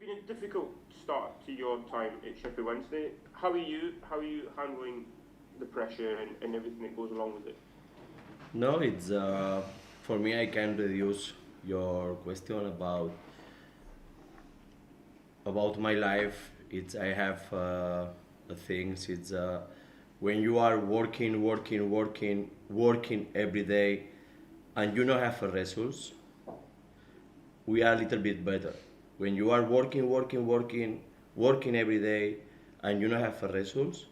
been a difficult start to your time at Sheffield Wednesday. How are you handling the pressure and everything that goes along with it? No, it's for me. I can reduce your question about my life. It's I have things. It's when you are working every day, and you don't have a results. We are a little bit better. When you are working every day, and you don't have a results,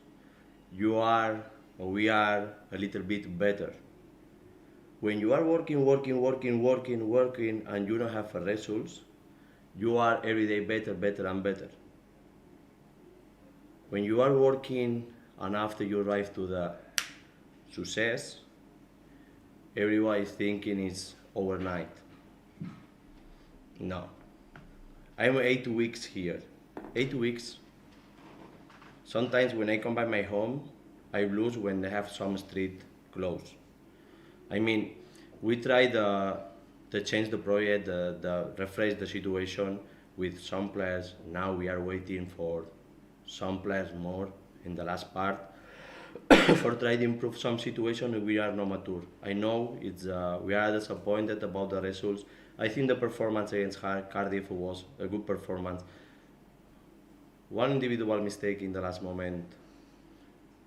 you are or we are a little bit better. When you are working, and you don't have a results, you are every day better, better and better. When you are working and after you arrive to the success, everybody is thinking it's overnight. No. I'm 8 weeks here. 8 weeks. Sometimes when I come back my home, I lose when they have some street closed. I mean, we tried to change the project, the refresh the situation with some players. Now we are waiting for some players more in the last part for try to improve some situation. We are not mature. I know it's we are disappointed about the results. I think the performance against Cardiff was a good performance. One individual mistake in the last moment,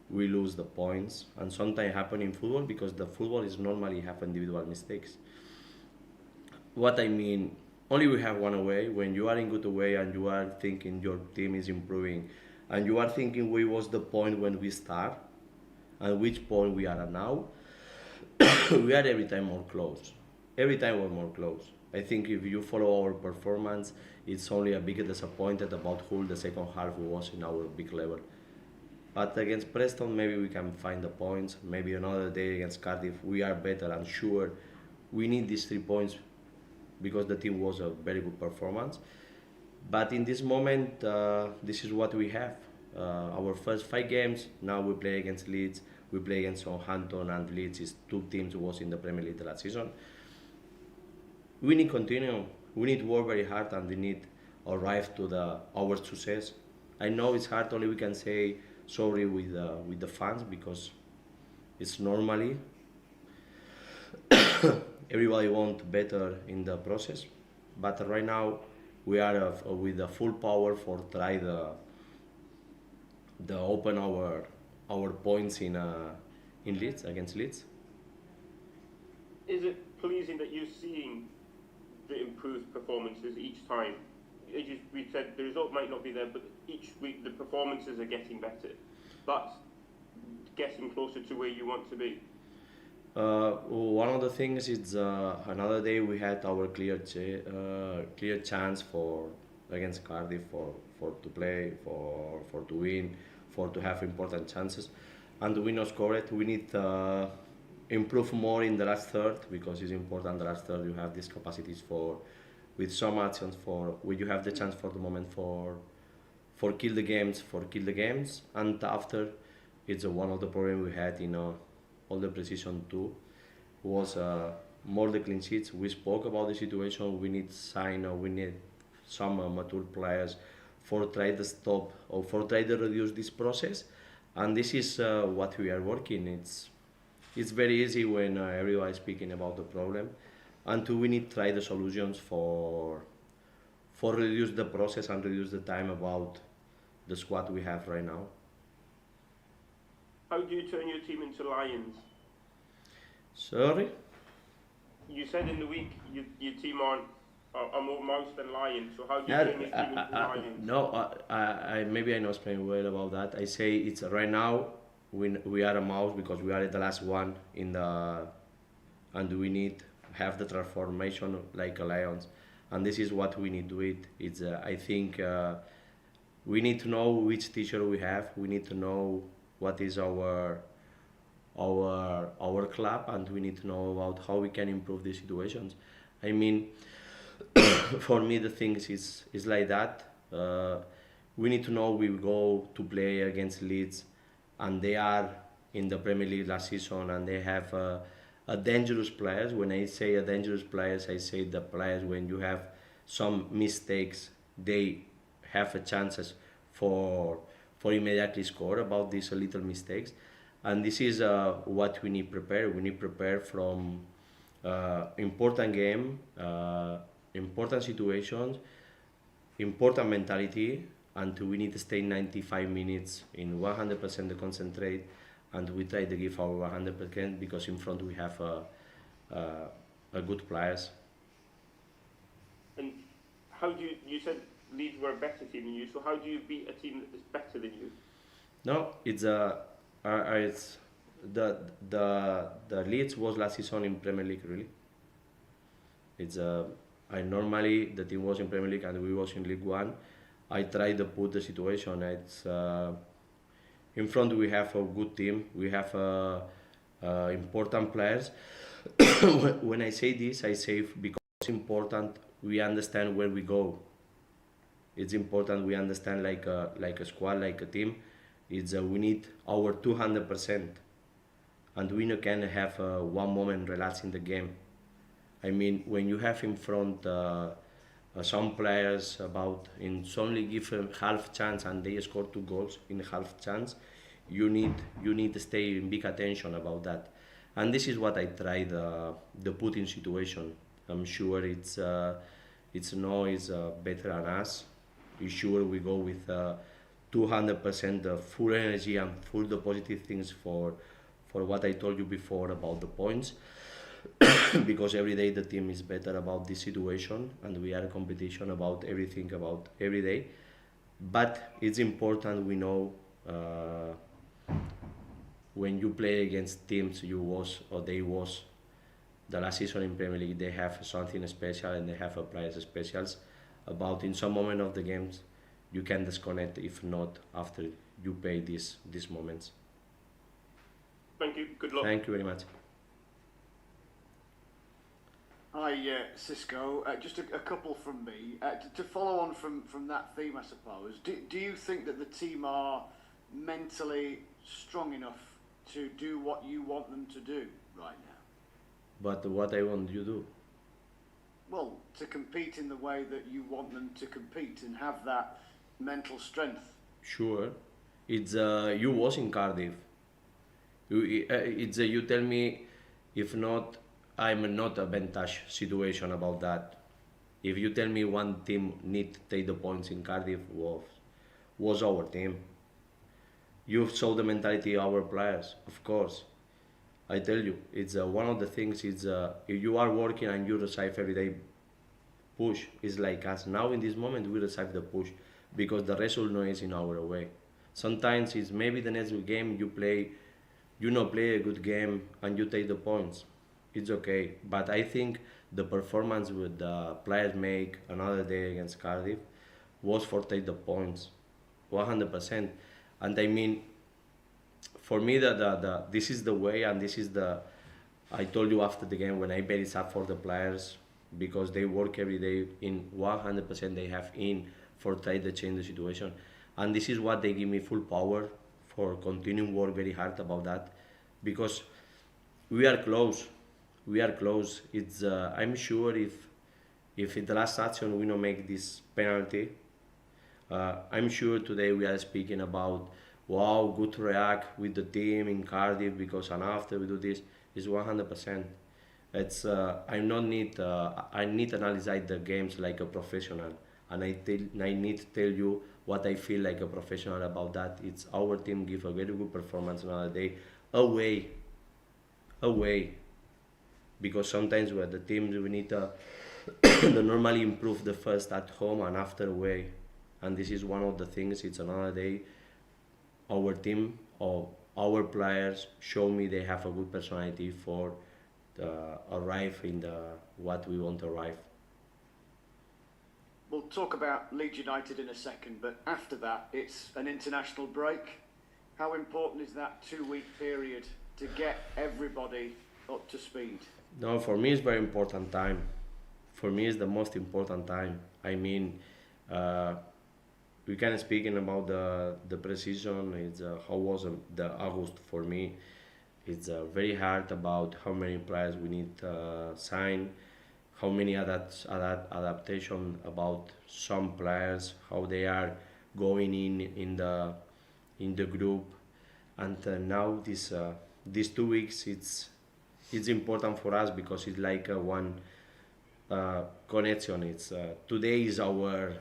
we lose the points, and sometimes happen in football because the football is normally have individual mistakes. What I mean, only we have one away. When you are in good way and you are thinking your team is improving, and you are thinking we was the point when we start, and which point we are at now, we are every time more close. Every time we're more close. I think if you follow our performance, it's only a big disappointed about who the second half was in our big level. But against Preston, maybe we can find the points. Maybe another day against Cardiff, we are better and sure we need these 3 points because the team was a very good performance. But in this moment, this is what we have. Our first 5 games, now we play against Leeds, we play against Southampton, and Leeds is 2 teams who was in the Premier League last season. We need continue. We need work very hard, and we need arrive to our success. I know it's hard. Only we can say sorry with the fans because it's normally everybody want better in the process. But right now we are with the full power for try the open our points in Leeds against Leeds. Is it pleasing that you're seeing the improved performances each time? As we said, the result might not be there, but each week the performances are getting better. That's getting closer to where you want to be. One of the things is another day we had our clear chance for against Cardiff for to play for to win for to have important chances, and we not score it. We need improve more in the last third because it's important. The last third you have these capacities for with some actions for where you have the chance for the moment for kill the games, and after it's one of the problems we had in all the precision too was more the clean sheets. We spoke about the situation. We need sign or we need some mature players for try to stop or for try to reduce this process, and this is what we are working. It's very easy when everyone is speaking about the problem, and we need try the solutions for reduce the process and reduce the time about the squad we have right now. How do you turn your team into lions? Sorry? You said in the week your team are more mouse than lion, so how do you Yeah, turn your team into lions? no, maybe I not explain well about that. I say it's right now we are a mouse because we are the last one in the and we need have the transformation like a lions, and this is what we need to do it. It's I think we need to know which teacher we have. We need to know what is our club, and we need to know about how we can improve the situations. I mean, for me the things is like that. We need to know we go to play against Leeds, and they are in the Premier League last season, and they have a dangerous players. When I say a dangerous players, I say the players when you have some mistakes, they have a chances for immediately score about these little mistakes, and this is what we need prepare. We need prepare from important game, important situations, important mentality, and we need to stay 95 minutes in 100% concentrate, and we try to give our 100% because in front we have a good players. And how do you said Leeds were a better team than you, so how do you beat a team that is better than you? No, it's the Leeds was last season in Premier League really. It's I normally the team was in Premier League and we was in League One. I try to put the situation. It's in front we have a good team. We have important players. When I say this, I say because it's important we understand where we go. It's important we understand like a squad, like a team. It's we need our 200%, and we no can have one moment relax in the game. I mean, when you have in front some players about in only give a half chance and they score 2 goals in half chance, you need to stay in big attention about that, and this is what I tried the put in situation. I'm sure it's no is better than us. It's sure we go with 200% full energy and full the positive things for what I told you before about the points. Because every day the team is better about this situation and we are in competition about everything about every day, but it's important we know when you play against teams you was or they was the last season in Premier League, they have something special and they have a players specials about in some moment of the games you can disconnect if not after you play these moments. Thank you, good luck. Thank you very much. Hi, Xisco. Just a couple from me. To follow on from that theme, I suppose, do you think that the team are mentally strong enough to do what you want them to do right now? But what I want you to do? Well, to compete in the way that you want them to compete and have that mental strength. Sure. It's you was in Cardiff. You tell me if not I'm not a vantage situation about that. If you tell me one team need to take the points in Cardiff was our team. You saw the mentality of our players, of course. I tell you, it's one of the things. It's if you are working and you receive every day push. It's like us now in this moment we receive the push because the result no is in our way. Sometimes it's maybe the next game you play, you not play a good game and you take the points. It's okay, but I think the performance with the players make another day against Cardiff was for take the points, 100%. And I mean, for me, this is the way, and this is the. I told you after the game when I bet it's up for the players because they work every day in 100%. They have in for try to change the situation, and this is what they give me full power for continuing work very hard about that, because we are close. We are close. It's I'm sure if in the last action we don't make this penalty, I'm sure today we are speaking about wow, good to react with the team in Cardiff because and after we do this is 100%. It's I not need I need to analyze the games like a professional, and I need to tell you what I feel like a professional about that. It's our team give a very good performance another day away, because sometimes with the teams we need to normally improve the first at home and after away, and this is one of the things. It's another day. Our team or our players show me they have a good personality for arrive in the what we want to arrive. We'll talk about Leeds United in a second, but after that, it's an international break. How important is that 2-week period to get everybody up to speed? No, for me it's very important time. For me it's the most important time. I mean, we can speaking about the precision. It's how was the August for me. It's very hard about how many players we need sign, how many adaptation about some players, how they are going in the group, and now these 2 weeks it's important for us because it's like one connection. It's today is our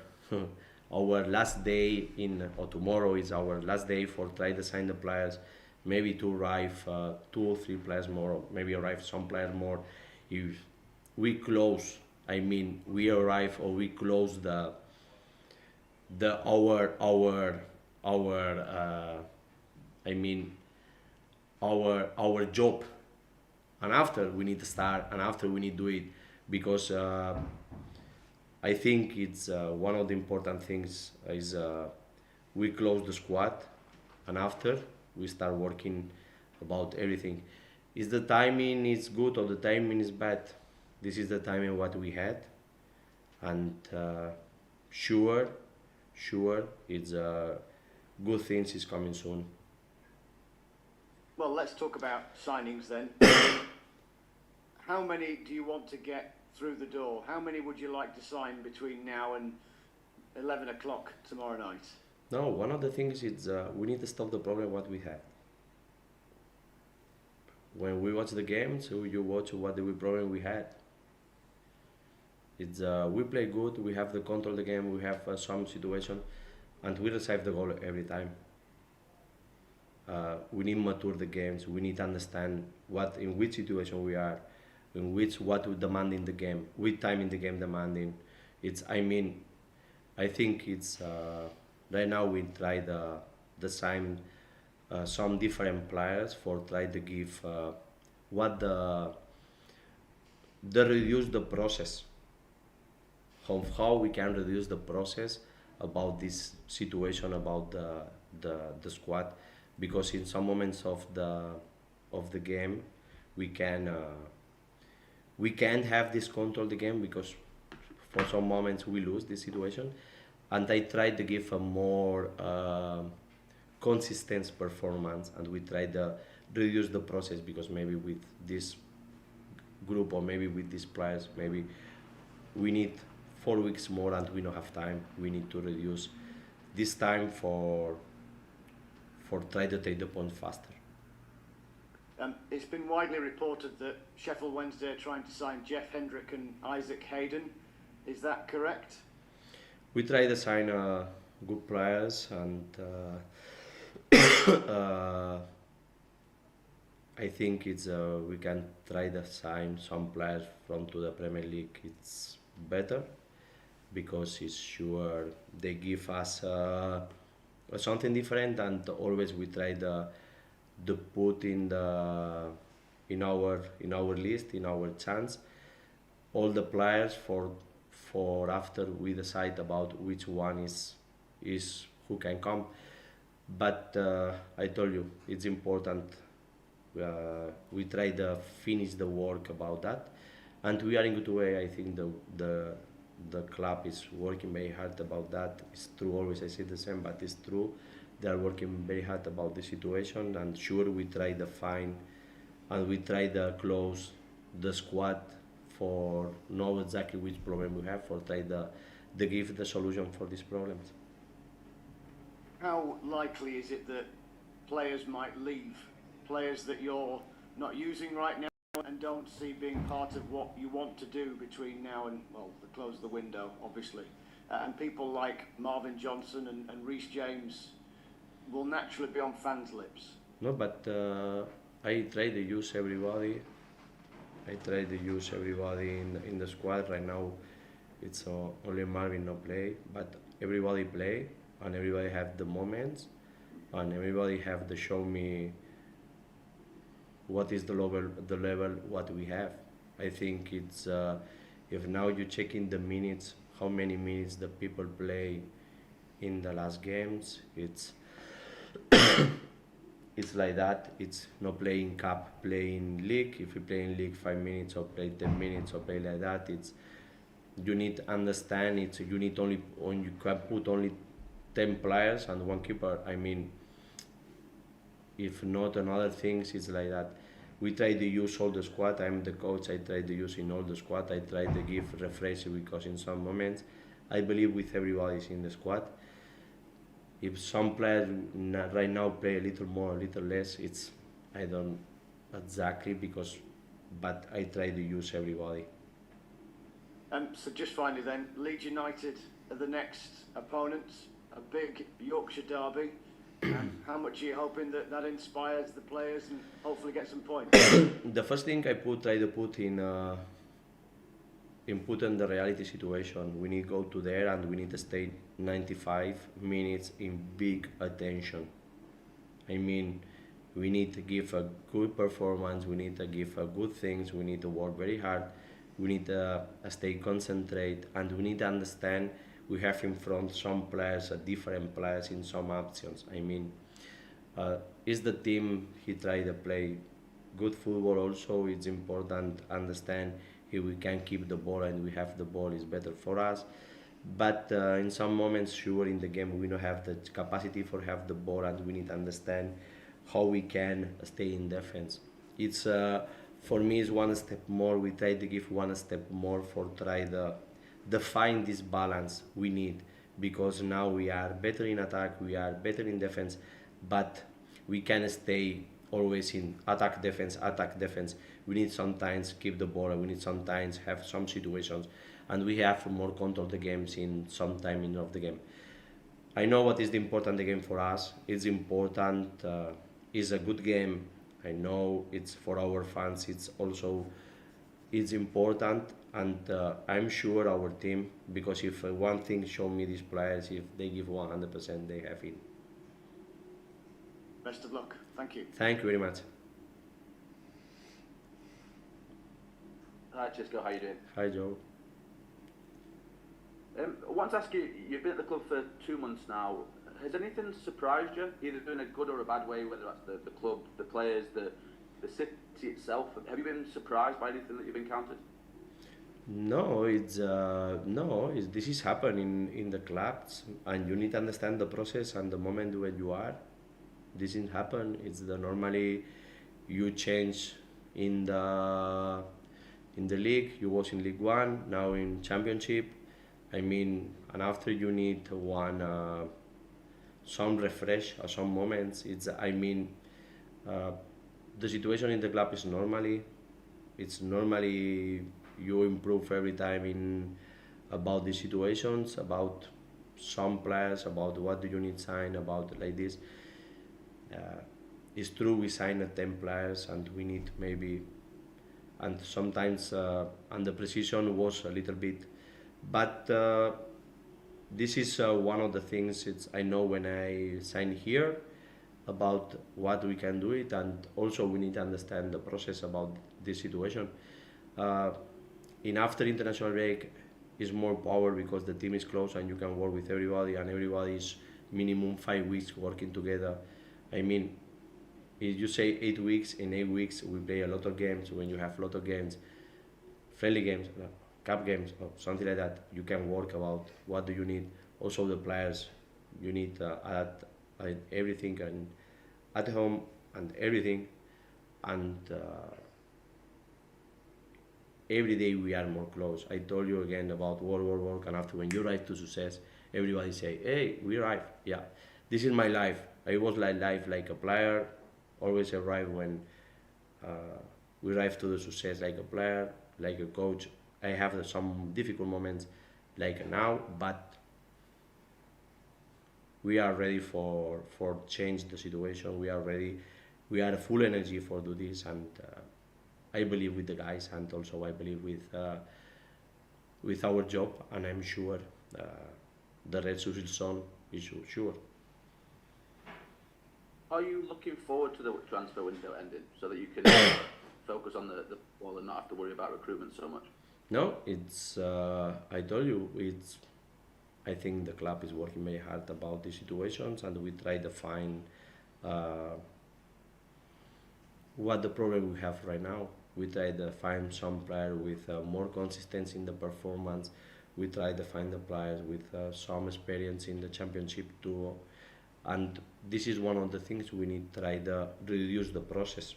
our last day in, or tomorrow is our last day for try to sign the players, maybe to arrive 2 or 3 players more, or maybe arrive some players more. If we close, I mean we arrive or we close the our I mean our job, and after we need to start, and after we need to do it, because I think it's one of the important things is we close the squad, and after we start working about everything. Is the timing is good or the timing is bad? This is the timing what we had, and sure, it's good things is coming soon. Well, let's talk about signings then. How many do you want to get through the door? How many would you like to sign between now and 11 o'clock tomorrow night? No, one of the things is we need to stop the problem what we have. When we watch the game, so you watch what the problem we had. It's we play good, we have the control of the game, we have some situation, and we receive the goal every time. We need mature the games. We need to understand what in which situation we are, in which what we demand in the game, which time in the game demanding. It's I think it's right now we try the sign some different players for try to give what the reduce the process of how we can reduce the process about this situation about the squad, because in some moments of the game we can have this control the game, because for some moments we lose this situation, and I try to give a more consistent performance, and we try to reduce the process, because maybe with this group or maybe with these players maybe we need 4 weeks more and we don't have time. We need to reduce this time for try to take the point faster. It's been widely reported that Sheffield Wednesday are trying to sign Jeff Hendrick and Isaac Hayden. Is that correct? We try to sign good players, and I think it's we can try to sign some players from to the Premier League. It's better because it's sure they give us something different, and always we try to put in our list, in our chance, all the players for after we decide about which one is who can come. But I told you it's important. We try to finish the work about that, and we are in good way. I think the club is working very hard about that. It's true, always I say the same, but it's true. They are working very hard about the situation, and sure we try to find and we try to close the squad for know exactly which problem we have, for try to give the solution for these problems. How likely is it that players might leave? Players that you're not using right now and don't see being part of what you want to do between now and, well, the close of the window, obviously. And people like Marvin Johnson and Reece James will naturally be on fans' lips. No, but I try to use everybody. I try to use everybody in the squad right now. It's only Marvin no play, but everybody play, and everybody have the moments, and everybody have to show me what is the level what we have. I think it's if now you check in the minutes, how many minutes the people play in the last games, it's it's like that. It's not playing cup, playing league. If you play in league 5 minutes or play 10 minutes or play like that, it's you need to understand. It's you need only you can put only 10 players and one keeper. I mean, if not another things, it's like that. we try to use all the squad. I'm the coach. I try to use in all the squad. I try to give refresh because in some moments, I believe with everybody's in the squad. If some players right now play a little more, a little less, it's I don't exactly because, but I try to use everybody. So just finally then, Leeds United are the next opponents, a big Yorkshire derby. How much are you hoping that that inspires the players and hopefully get some points? The first thing I try to put in put in the reality situation. We need to go to there and we need to stay 95 minutes in big attention. I mean, we need to give a good performance. We need to give a good things. We need to work very hard. We need to stay concentrate, and we need to understand we have in front some players, different players in some options. I mean, is the team he try to play good football also? It's important to understand if we can keep the ball and we have the ball is better for us. But in some moments, sure, in the game we don't have the capacity for have the ball, and we need to understand how we can stay in defense. It's for me is one step more. We try to give one step more for try to define this balance we need, because now we are better in attack, we are better in defense, but we can stay always in attack defense, attack defense. We need sometimes keep the ball, we need sometimes have some situations, and we have more control the games in some timing of the game. I know what is the important the game for us. It's important. It's a good game. I know it's for our fans. It's important, and I'm sure our team, because if one thing show me these players, if they give 100%, they have it. Best of luck. Thank you. Thank you very much. Hi Xisco, how you doing? Hi Joe. I want to ask you, you've been at the club for 2 months now. Has anything surprised you, either in a good or a bad way, whether that's the club, the players, the city itself? Have you been surprised by anything that you've encountered? No, this is happening in the clubs, and you need to understand the process and the moment where you are. This didn't happen. It's the normally you change in the league. You was in League One, now in Championship. I mean, and after you need some refresh at some moments. The situation in the club is normally you improve every time in about the situations, about some players, about what do you need sign, about like this. It's true we signed 10 players and we need maybe, and sometimes and the precision was a little bit, but this is one of the things I know when I sign here about what we can do it, and also we need to understand the process about this situation. In after international break is more power because the team is close and you can work with everybody, and everybody is minimum 5 weeks working together. I mean, if you say 8 weeks, in 8 weeks we play a lot of games. When you have a lot of games, friendly games, cup games, or something like that, you can work about what do you need. Also the players, you need adapt everything and at home and everything, and every day we are more close. I told you again about work, and after when you arrive to success, everybody say, hey, we arrive. Yeah, this is my life. I was like a player, always arrive when we arrive to the success like a player, like a coach. I have some difficult moments like now, but we are ready for change the situation. We are ready. We are full energy for do this, and I believe with the guys, and also I believe with our job, and I'm sure the rest will soon is sure. Are you looking forward to the transfer window ending so that you can focus on the ball and not have to worry about recruitment so much? No, it's I told you I think the club is working very hard about these situations, and we try to find what the problem we have right now. We try to find some player with more consistency in the performance. We try to find the players with some experience in the championship too, and this is one of the things we need to try to reduce the process.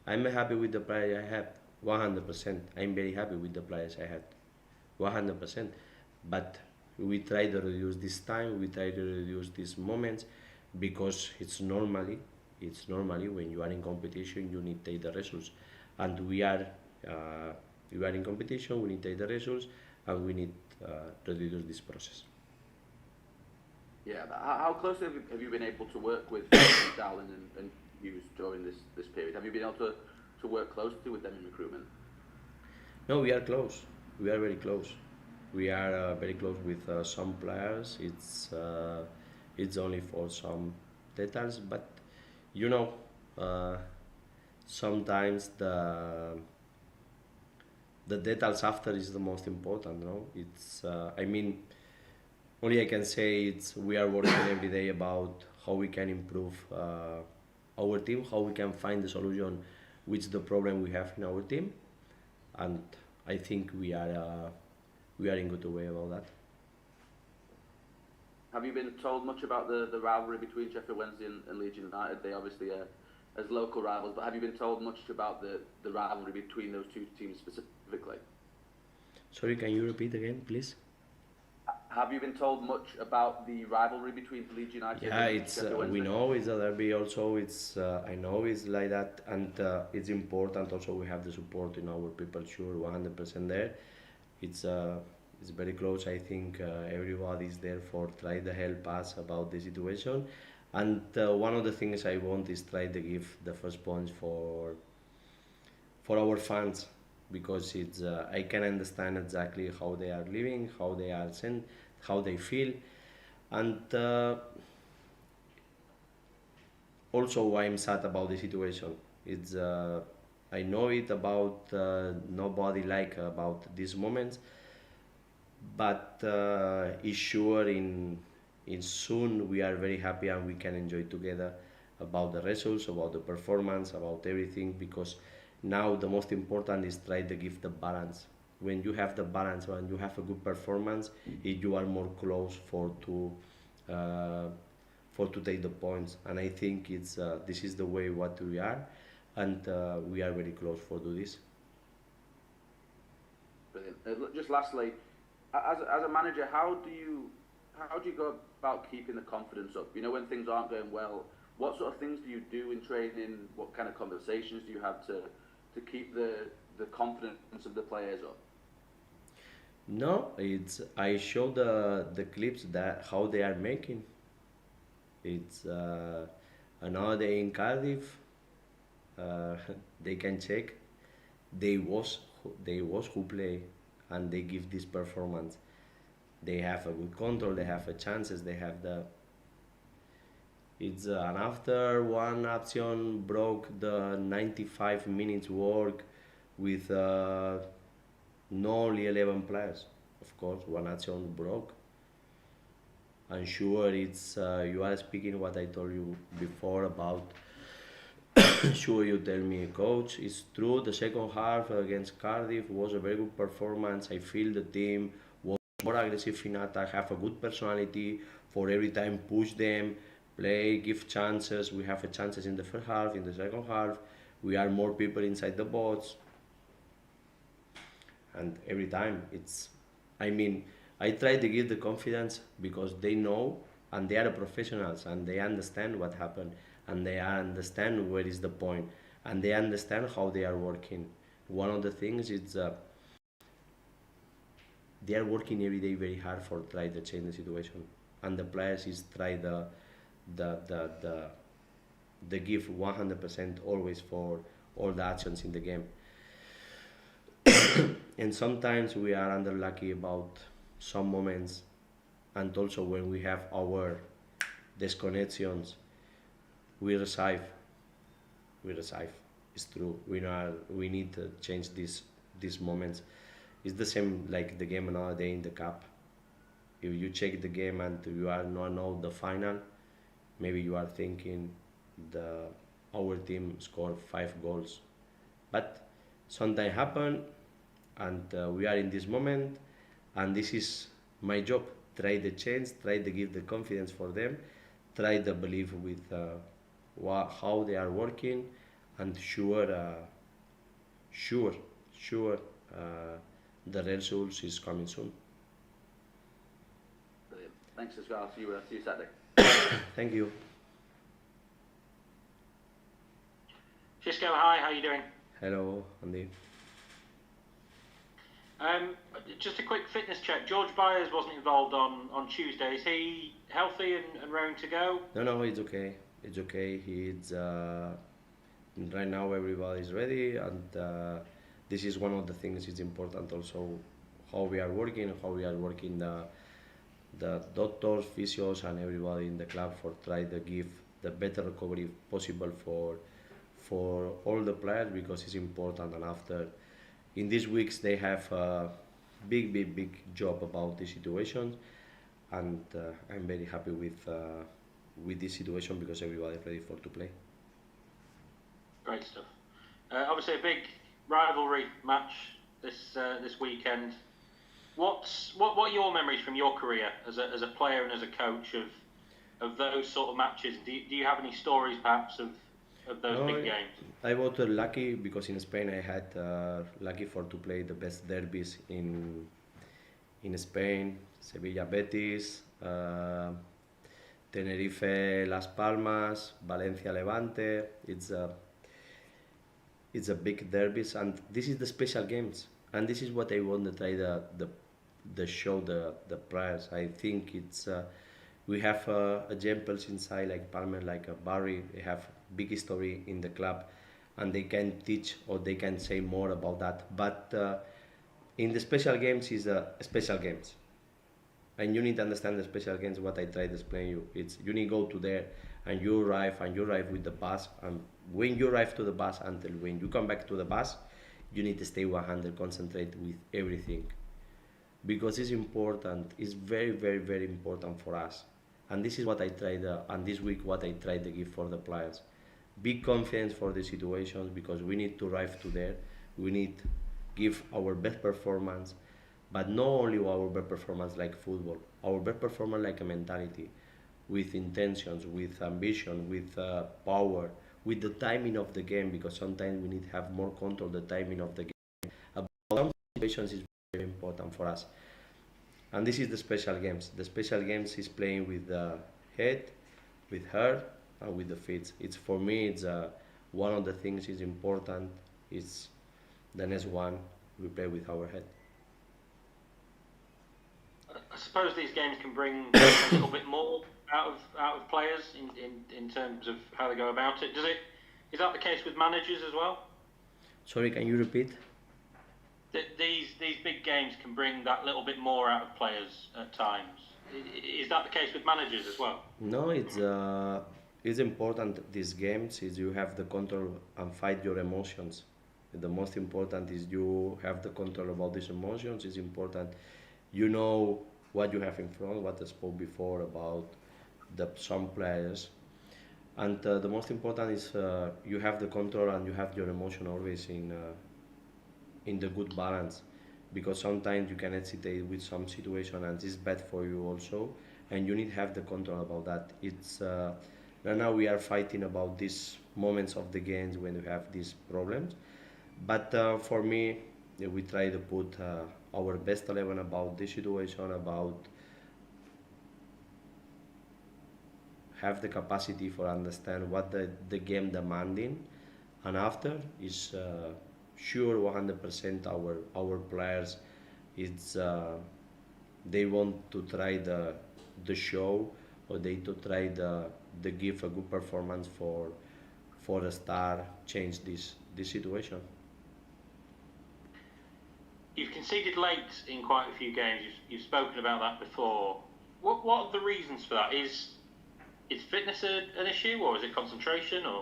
I'm happy with the players I have, 100%. I'm very happy with the players I had, 100%. But we try to reduce this time, we try to reduce these moments, because it's normally when you are in competition, you need to take the results, and we are in competition, we need to take the results, and we need to reduce this process. Yeah, but how closely have you been able to work with Dowling and Hughes during this period? Have you been able to work closely with them in recruitment? No, we are close. We are very close. We are very close with some players. It's only for some details, but you know, uh, sometimes the details after is the most important. No, it's I mean, only I can say it's we are working every day about how we can improve our team, how we can find the solution, which the problem we have in our team, and I think we are in good way about that. Have you been told much about the rivalry between Sheffield Wednesday and Leeds United? They obviously are as local rivals, but have you been told much about the rivalry between those two teams specifically? Sorry, can you repeat again, please? Have you been told much about the rivalry between Leeds United Yeah, and it's Sheffield Wednesday? we know it's a derby. Also, it's I know it's like that, and it's important. Also, we have the support in our people. Sure, 100% there. It's very close. I think everybody is there for try to help us about the situation, and one of the things I want is try to give the first points for our fans, because it's I can understand exactly how they are living, how they are sent, how they feel, and also I'm sad about the situation. It's I know it about nobody like about these moments, but it's sure in soon we are very happy and we can enjoy together about the results, about the performance, about everything, because now the most important is try to give the balance. When you have the balance, when you have a good performance, you are more close uh, for to take the points, and I think it's this is the way what we are, and we are very close for do this. Brilliant. Just lastly, as a manager, how do you go about keeping the confidence up? You know, when things aren't going well, what sort of things do you do in training? What kind of conversations do you have to keep the confidence of the players up? No, it's I show the clips that how they are making. It's another day in Cardiff. Uh, they can check. They was who play, and they give this performance. They have a good control. They have a chances. They have the. It's and after one action broke the 95 minutes work with no only 11 players. Of course, one action broke. I'm sure it's you are speaking what I told you before about. Sure, you tell me, coach. It's true. The second half against Cardiff was a very good performance. I feel the team was more aggressive in attack, have a good personality for every time push them, play, give chances. We have a chances in the first half, in the second half. We are more people inside the box, and every time it's I mean I try to give the confidence because they know, and they are professionals, and they understand what happened, and they understand where is the point, and they understand how they are working. One of the things is they are working every day very hard for try to change the situation, and the players is try the they give 100% always for all the actions in the game. And sometimes we are under lucky about some moments, and also when we have our disconnections, we receive. We receive. It's true. We need to change these moments. It's the same like the game another day in the cup. If you check the game and you are not know the final, maybe you are thinking the our team scored 5 goals, but sometimes happen, and we are in this moment, and this is my job. Try to change, try to give the confidence for them, try to believe with how they are working, and sure, sure, the results is coming soon. Brilliant. Thanks as well. See you Saturday. Thank you. Xisco, hi, how are you doing? Hello, Andy. Just a quick fitness check. George Byers wasn't involved on Tuesday. Is he healthy and raring to go? No, it's okay. It's okay. He's right now everybody's ready, and this is one of the things. It's important also how we are working, the doctors, physios, and everybody in the club for try to give the better recovery possible for all the players, because it's important. And after in these weeks they have a big job about the situation, and I'm very happy with this situation because everybody is ready to play. Great stuff. Obviously a big rivalry match this weekend. What are your memories from your career as a player and as a coach of those sort of matches? Do you have any stories perhaps of those big games? I was lucky because in Spain I had lucky to play the best derbies in Spain: Sevilla, Betis, Tenerife, Las Palmas, Valencia, Levante. It's a big derbies, and this is the special games, and this is what I want to try the show the players. I think it's we have examples inside like Palmer, like Barry. They have big history in the club, and they can teach or they can say more about that. But in the special games is special games, and you need to understand the special games. What I try to explain you, it's you need to go to there and you arrive with the bus, and when you arrive to the bus until when you come back to the bus, you need to stay 100, concentrate with everything, because it's important. It's very important for us, and this is what I tried. And this week, what I tried to give for the players: big confidence for the situations, because we need to arrive to there. We need to give our best performance, but not only our best performance like football, our best performance like a mentality, with intentions, with ambition, with power, with the timing of the game, because sometimes we need to have more control the timing of the game. About some situations is very important for us. And this is the special games. The special games is playing with the head, with heart, and with the feet. It's for me. It's one of the things is important. It's the next one we play with our head. I suppose these games can bring a little bit more out of players in terms of how they go about it. Is that the case with managers as well? Sorry, can you repeat? These big games can bring that little bit more out of players at times. Is that the case with managers as well? No, it's important. These games is you have the control and fight your emotions. The most important is you have the control about these emotions. It's important. You know what you have in front, what I spoke before about some players, and the most important is you have the control and you have your emotion always in the good balance, because sometimes you can hesitate with some situation and it's bad for you also, and you need to have the control about that. It's right now we are fighting about these moments of the games when we have these problems, but for me we try to put our best 11 about this situation, about have the capacity for understand what the game demanding, and after is sure 100% our players it's they want to try the show, or they to try the give a good performance for a star change this situation. You've conceded late in quite a few games. You've spoken about that before. What are the reasons for that? Is fitness an issue, or is it concentration, or?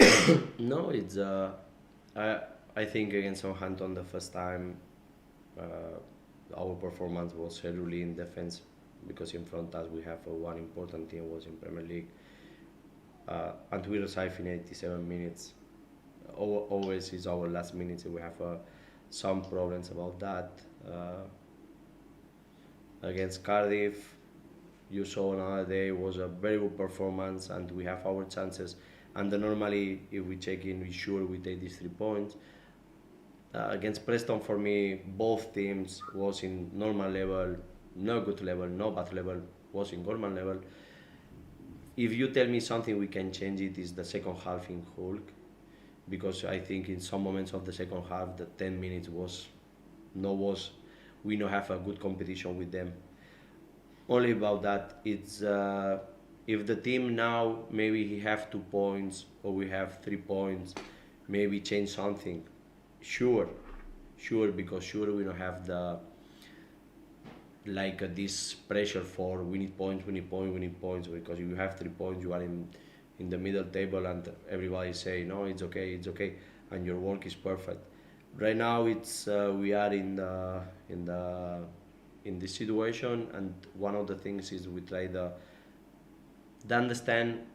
No, it's I think against Southampton the first time our performance was really in defense, because in front of us we have one important team was in Premier League, and we received in 87 minutes. Always is our last minutes. We have some problems about that. Against Cardiff, you saw another day was a very good performance, and we have our chances, And normally, if we check in, we sure we take these 3 points. Against Preston, for me, both teams was in normal level, no good level, no bad level, was in Gorman level. If you tell me something we can change, it is the second half in Hulk, because I think in some moments of the second half, the 10 minutes we don't have a good competition with them. Only about that, it's if the team now maybe he have 2 points or we have 3 points, maybe change something. Sure, because sure we don't have the this pressure for we need points, because if you have 3 points, you are in the middle table and everybody say no, it's okay, and your work is perfect. Right now it's we are in this situation, and one of the things is we try to understand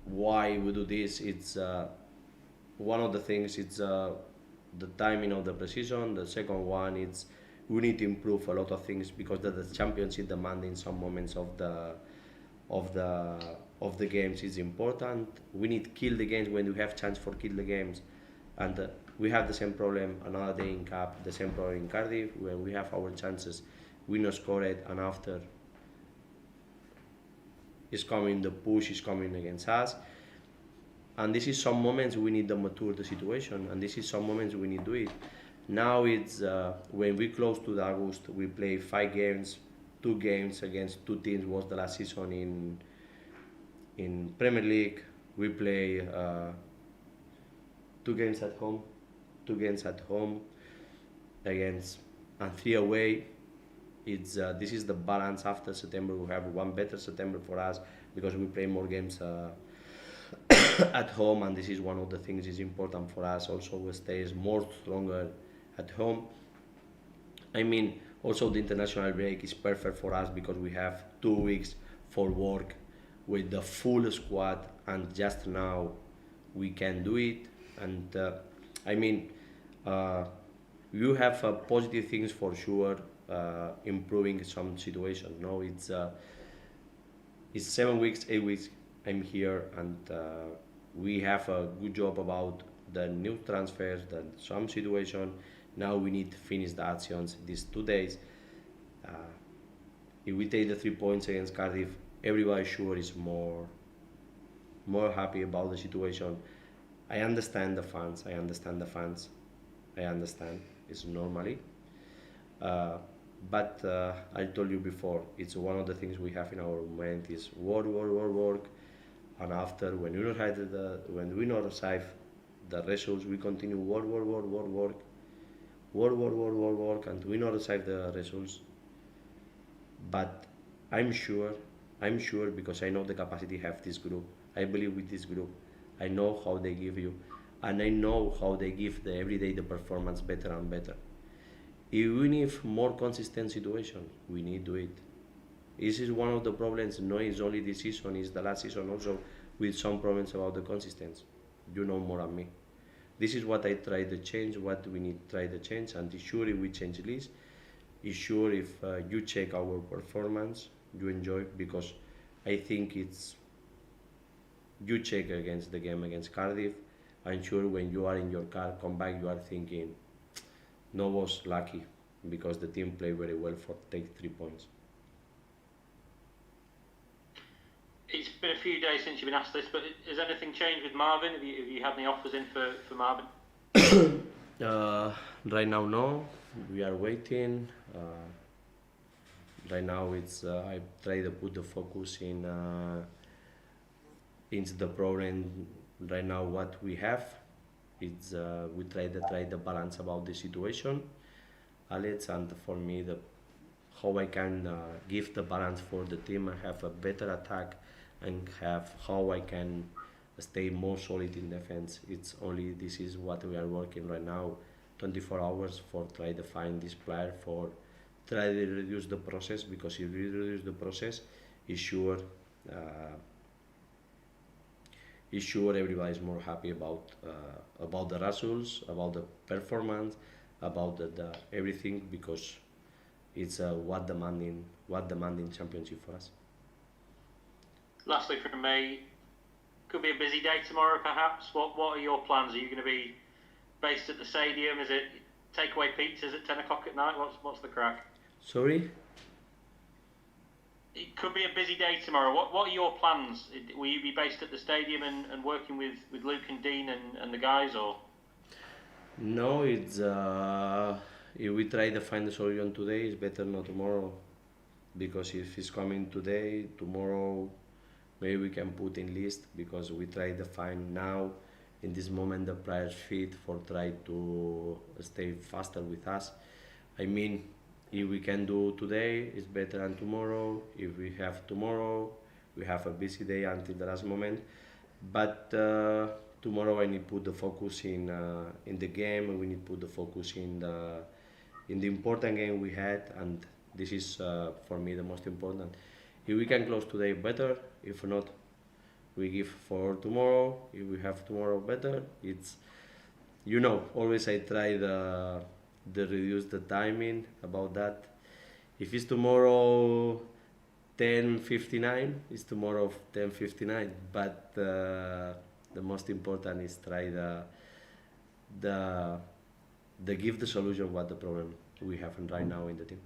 why we do this. It's one of the things it's the timing of the precision. The second one is we need to improve a lot of things because the championship demand in some moments of the games is important. We need to kill the games when we have chance for kill the games, and we have the same problem another day in Cup, the same problem in Cardiff when we have our chances, we not score it, and after is coming the push is coming against us. And this is some moments we need to mature the situation, and this is some moments we need to do it. Now it's when we close to the August, we play 5 games, 2 games against 2 teams was the last season in Premier League. We play 2 games at home, against and 3 away. It's this is the balance after September. We have one better September for us because we play more games at home, and this is one of the things is important for us. Also, we stay more stronger at home. I mean, also the international break is perfect for us because we have 2 weeks for work with the full squad, and just now we can do it. And I mean, you have positive things for sure, improving some situations. No, it's 7 weeks, 8 weeks. I'm here, and we have a good job about the new transfers, some situation. Now we need to finish the actions these 2 days. If we take the 3 points against Cardiff, everybody sure is more happy about the situation. I understand the fans. I understand. It's normally. But I told you before, it's one of the things we have in our mind is work. And after, when we not receive the results, we continue work, and we not receive the results. But I'm sure because I know the capacity have this group. I believe with this group. I know how they give you, and I know how they give every day the performance better and better. If we need more consistent situation, we need to do it. This is one of the problems. No, it's only this season. It's the last season also with some problems about the consistency. You know more than me. This is what I try to change. What we need to try to change, and it's sure if we change this, it's sure if you check our performance, you enjoy, because I think it's you check against the game against Cardiff. I'm sure when you are in your car, come back, you are thinking, no was lucky because the team played very well for take 3 points. It's been a few days since you've been asked this, but has anything changed with Marvin? Have you had any offers in for Marvin? Right now, no. We are waiting. Right now, it's I try to put the focus into the problem. Right now, what we have, it's we try the balance about the situation, Alex, and for me, how I can give the balance for the team and have a better attack, and have how I can stay more solid in defense. It's only this is what we are working right now, 24 hours for try to find this player, for try to reduce the process, because if we reduce the process, it's sure everybody is more happy about the results, about the performance, about the everything, because it's what demanding championship for us. Lastly from me, Could be a busy day tomorrow, perhaps. What are your plans? Are you going to be based at the stadium? Is it takeaway pizzas at 10 o'clock at night? What's the crack? Sorry? It could be a busy day tomorrow. What are your plans? Will you be based at the stadium and working with Luke and Dean and the guys, or? No, it's if we try to find the solution today, it's better not tomorrow. Because if it's coming today, tomorrow, maybe we can put in list, because we try to find now, in this moment, the players fit for try to stay faster with us. I mean, if we can do today, it's better than tomorrow. If we have tomorrow, we have a busy day until the last moment. But tomorrow I need to put the focus in the game. We need to put the focus in the important game we had, and this is for me the most important. If we can close today, better. If not, we give for tomorrow. If we have tomorrow, better. It's, always I try the reduce the timing about that. If it's tomorrow 10:59, it's tomorrow 10:59. But the most important is try the give the solution what the problem we have right now in the team.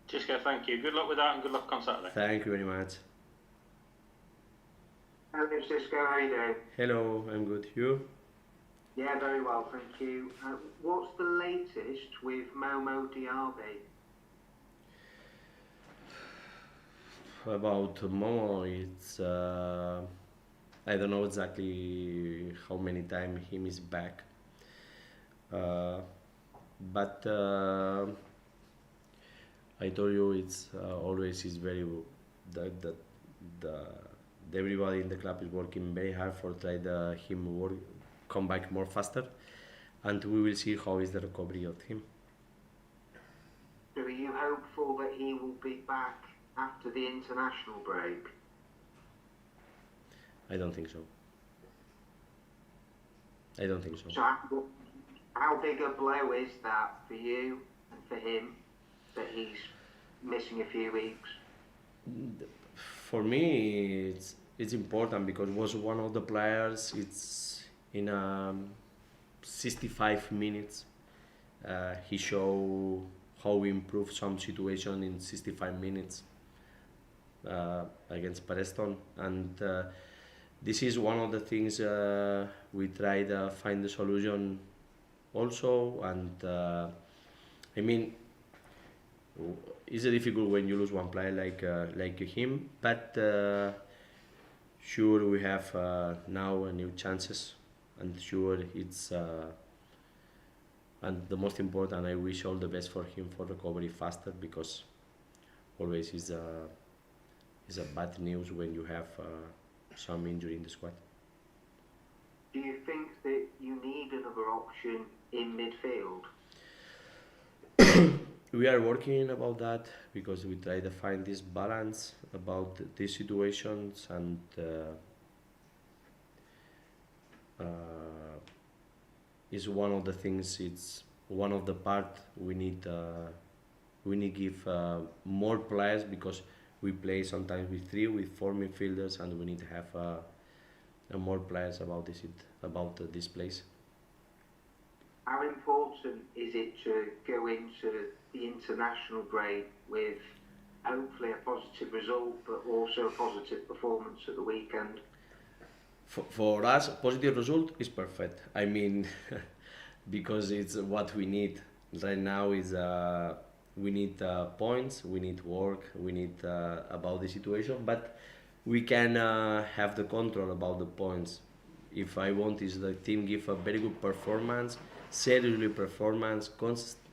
Xisco, thank you. Good luck with that and good luck on Saturday. Thank you very much. Hello, Xisco. How are you doing? Hello, I'm good. You? Yeah, very well, thank you. What's the latest with Momo Diaby? About Momo, it's I don't know exactly how many times him is back, but I told you it's always is very the everybody in the club is working very hard for try him work come back more faster, and we will see how is the recovery of him. Are you hopeful that he will be back after the international break? I don't think so. So how big a blow is that for you and for him, that he's missing a few weeks? For me, it's important because was one of the players. It's in 65 minutes. He showed how we improve some situation in 65 minutes against Preston, and this is one of the things we try to find the solution also. And I mean, it's difficult when you lose one player like him, but sure we have now new chances, and sure it's and the most important, I wish all the best for him for recovery faster, because always is a bad news when you have some injury in the squad. Do you think that you need another option in midfield? We are working about that, because we try to find this balance about these situations, and is one of the things. It's one of the part we need give more players, because we play sometimes with 3, with 4 midfielders, and we need to have more players about this place. How important is it to go into the international break with hopefully a positive result, but also a positive performance at the weekend? For us, positive result is perfect. I mean, because it's what we need right now. Is we need points, we need work, we need about the situation, but we can have the control about the points. If I want is the team give a very good performance, seriously performance,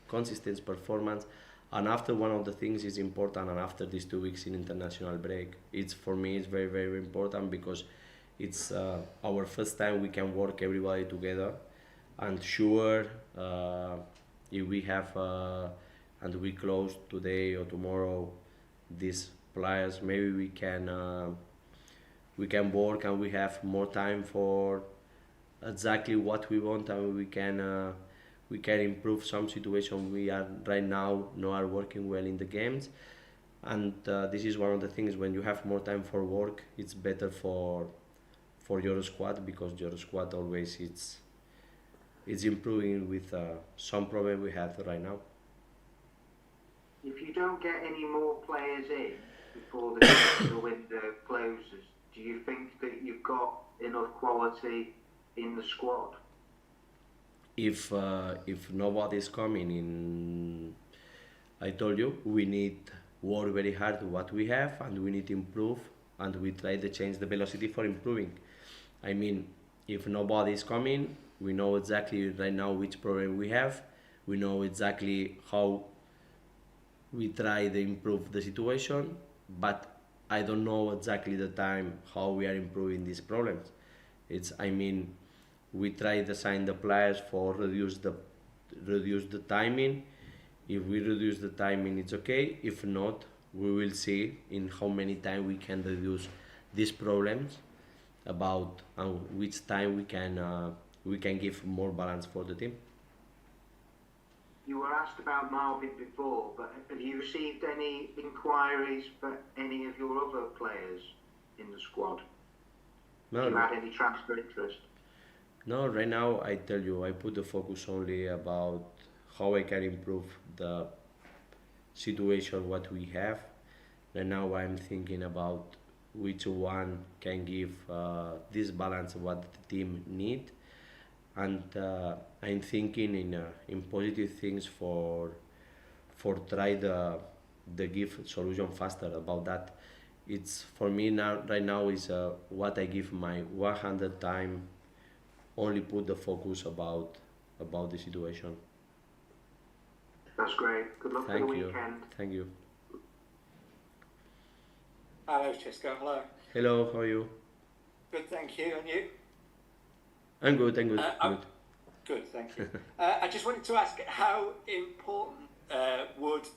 consistent performance, and after one of the things is important, and after these 2 weeks in international break, it's for me it's very very important, because it's our first time we can work everybody together, and sure if we have and we close today or tomorrow these players, maybe we can work and we have more time for exactly what we want, and we can improve some situation we are right now not are working well in the games. and this is one of the things. When you have more time for work, it's better for your squad, because your squad always it's improving with some problem we have right now. If you don't get any more players in before the transfer window closes, do you think that you've got enough quality in the squad? If nobody's coming in, I told you we need work very hard what we have, and we need to improve, and we try to change the velocity for improving. I mean, if nobody is coming, we know exactly right now which problem we have. We know exactly how we try to improve the situation, but I don't know exactly the time how we are improving these problems. I mean, we try to sign the players for reduce the timing. If we reduce the timing, it's okay. If not, we will see in how many time we can reduce these problems, about which time we can give more balance for the team. You were asked about Marvin before, but have you received any inquiries for any of your other players in the squad? No, Have you had any transfer interest? no. Right now, I tell you, I put the focus only about how I can improve the situation what we have. Right now, I'm thinking about which one can give this balance what the team need, and I'm thinking in positive things for try the give solution faster about that. It's for me now right now is what I give my 100 time, only put the focus about the situation. That's great. Good luck for the Thank you. weekend. Thank you. Hello, Xisco. Hello. Hello, how are you? Good, thank you. And you? I'm good, I'm good. I'm Good. good, thank you. I just wanted to ask how important would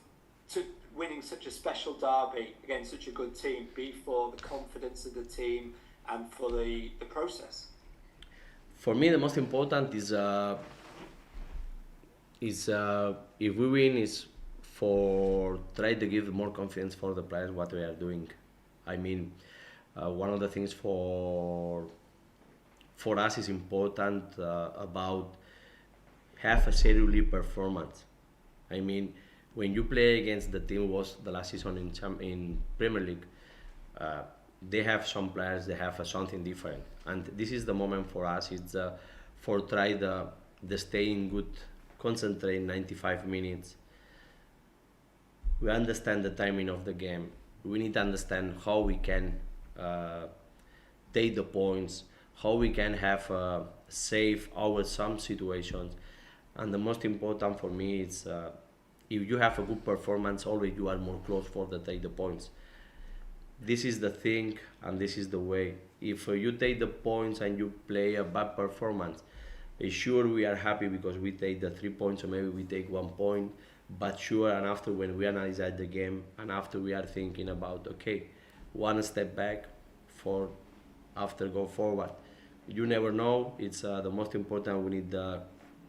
winning such a special derby against such a good team be for the confidence of the team and for the process? For me, the most important is if we win is for try to give more confidence for the players what we are doing. I mean, one of the things for us is important about have a seriously performance. I mean, when you play against the team was the last season in Premier League, they have some players they have something different, and this is the moment for us. It's for try the stay in good, concentrate 95 minutes. We understand the timing of the game. We need to understand how we can take the points, how we can have save our some situations, and the most important for me is if you have a good performance, always you are more close for the take the points. This is the thing, and this is the way. If you take the points and you play a bad performance, sure we are happy because we take the 3 points, or maybe we take 1 point. But sure, and after when we analyze the game, and after we are thinking about okay, one step back for after go forward. You never know. It's the most important.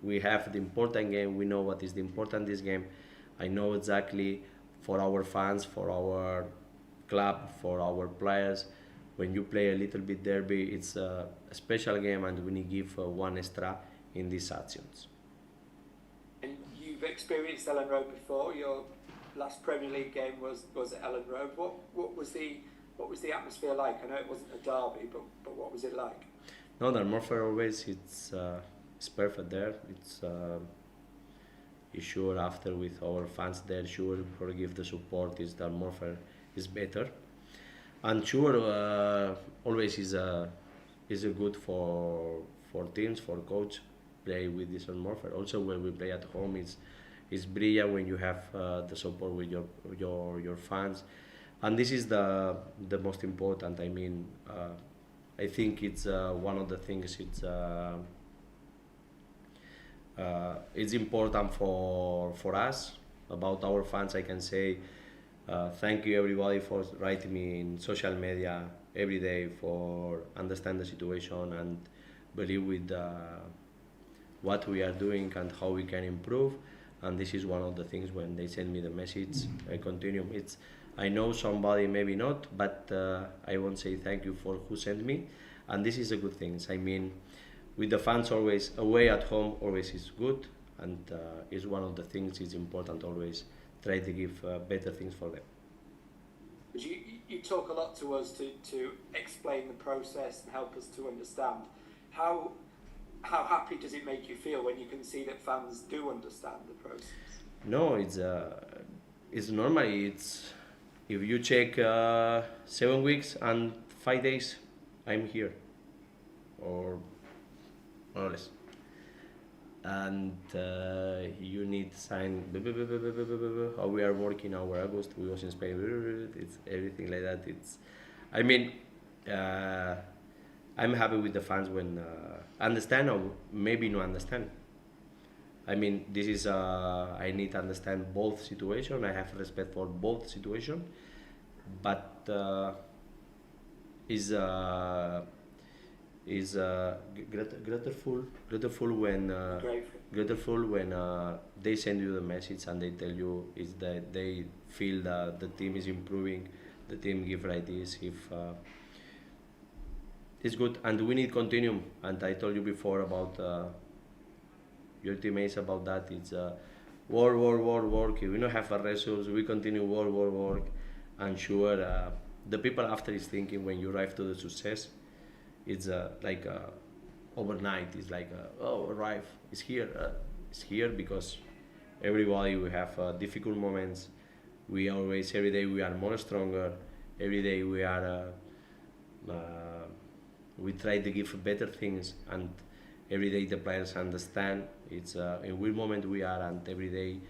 We have the important game. We know what is the important this game. I know exactly for our fans, for our club, for our players. When you play a little bit derby, it's a special game, and we need to give one extra in these actions. And you've experienced Ellen Road before. Your last Premier League game was at Ellen Road. What was the atmosphere like? I know it wasn't a derby, but what was it like? No, the atmosphere always it's perfect there. It's sure after with our fans there, sure for give the support is the atmosphere is better, and sure always is a good for teams, for coach play with this atmosphere. Also when we play at home, it's brilliant when you have the support with your fans, and this is the most important. I mean, I think it's one of the things. It's important for us about our fans. I can say thank you everybody for writing me in social media every day for understand the situation and believe with what we are doing and how we can improve. And this is one of the things when they send me the message, I continue. I know somebody, maybe not, but I won't say thank you for who sent me, and this is a good thing. I mean, with the fans always away at home always is good, and is one of the things is important always try to give better things for them. Because you talk a lot to us to explain the process and help us to understand. How happy does it make you feel when you can see that fans do understand the process? No, it's normally it's if you check 7 weeks and 5 days, I'm here, or more or less. And you need to sign. How we are working our August. We was in Spain. It's everything like that. I mean, I'm happy with the fans when understand or maybe not understand. I mean, this is I need to understand both situations. I have respect for both situations, but is grateful when they send you the message and they tell you is that they feel that the team is improving, the team give ideas. If it's good, and we need continue. And I told you before about your teammates about that. It's work. If we don't have a results, we continue work. And sure, the people after is thinking when you arrive to the success. It's like overnight. It's like arrive. It's here because everybody we have difficult moments. We always every day we are more stronger. Every day we are we try to give better things, and every day the players understand. It's in which moment we are, and every day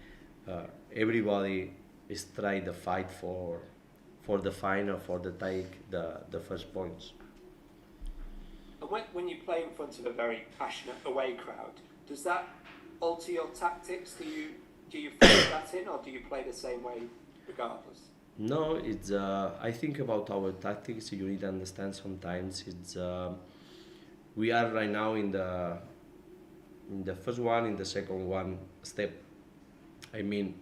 everybody is trying to fight for the final, for the take the first points. When you play in front of a very passionate away crowd, does that alter your tactics? Do you fit that in, or do you play the same way regardless? No, it's. I think about our tactics. You need to understand. Sometimes it's. We are right now in the first one, in the second one step. I mean,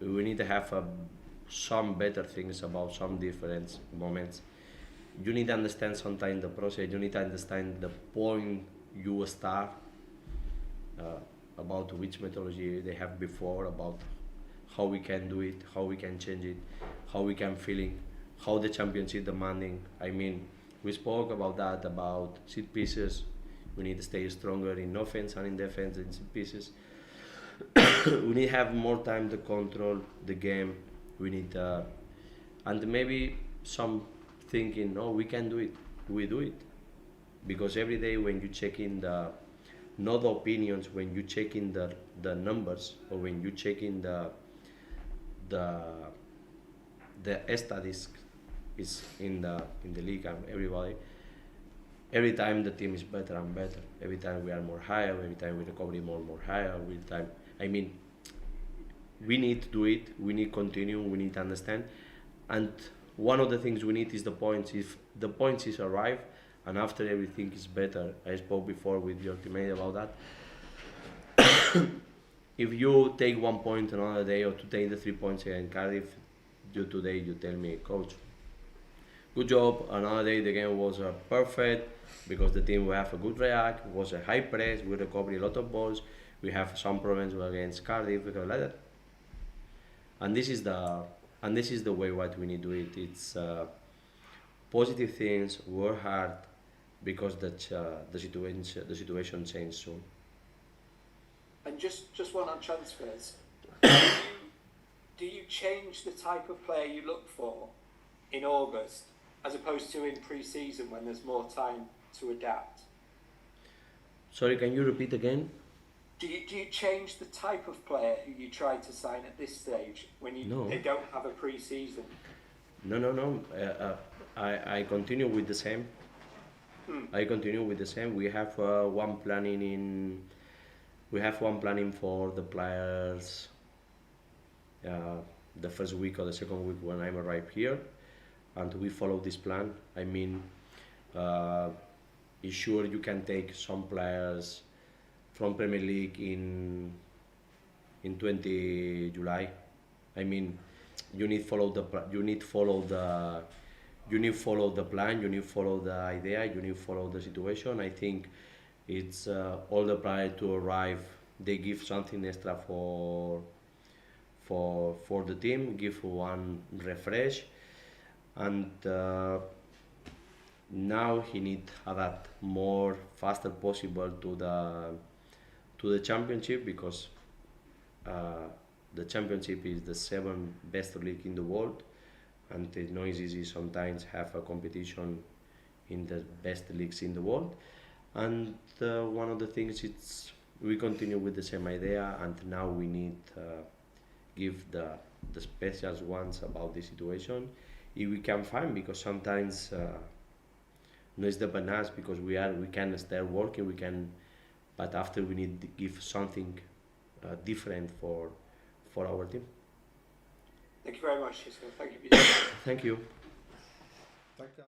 we need to have some better things about some different moments. You need to understand sometimes the process. You need to understand the point you start, about which methodology they have before, about how we can do it, how we can change it, how we can feeling, how the championship demanding. I mean, we spoke about that, about set pieces. We need to stay stronger in offense and in defense in set pieces. We need to have more time to control the game. We need and maybe some thinking, no, we can do it. We do it because every day when you check in not the opinions, when you check in the numbers, or when you check in the statistics is in the league and everybody. Every time the team is better and better. Every time we are more higher. Every time we recover more higher. Every time, I mean, we need to do it. We need to continue. We need to understand. And one of the things we need is the points. If the points is arrive, and after everything is better. I spoke before with your teammate about that. If you take 1 point another day, or to take the 3 points here in Cardiff, today you tell me, coach, good job. Another day the game was perfect because the team will have a good react. It was a high press. We recovered a lot of balls. We have some problems against Cardiff because like that. And this is the way what we need to do it. It's positive things. Work hard because the situation changed soon. And just one on transfers. Do you change the type of player you look for in August as opposed to in pre-season when there's more time to adapt? Sorry, can you repeat again? Do you change the type of player who you try to sign at this stage when they don't have a pre-season? No. I continue with the same. I continue with the same. We have one planning for the players. The first week or the second week when I arrive here, and we follow this plan. I mean, it's sure you can take some players from Premier League in 20 July. I mean, you need follow the you need follow the you need follow the plan, you need follow the idea, you need follow the situation. I think it's all the players to arrive, they give something extra for the team, give one refresh, and now he need adapt more faster possible to the championship, because the championship is the seventh best league in the world, and it's not easy sometimes have a competition in the best leagues in the world. And one of the things is we continue with the same idea, and now we need give the special ones about the situation if we can find, because sometimes no it's the bananas, because we can start working, we can, but after we need to give something different for our team. Thank you very much, Xisco. Thank you. Thank you. Thank you.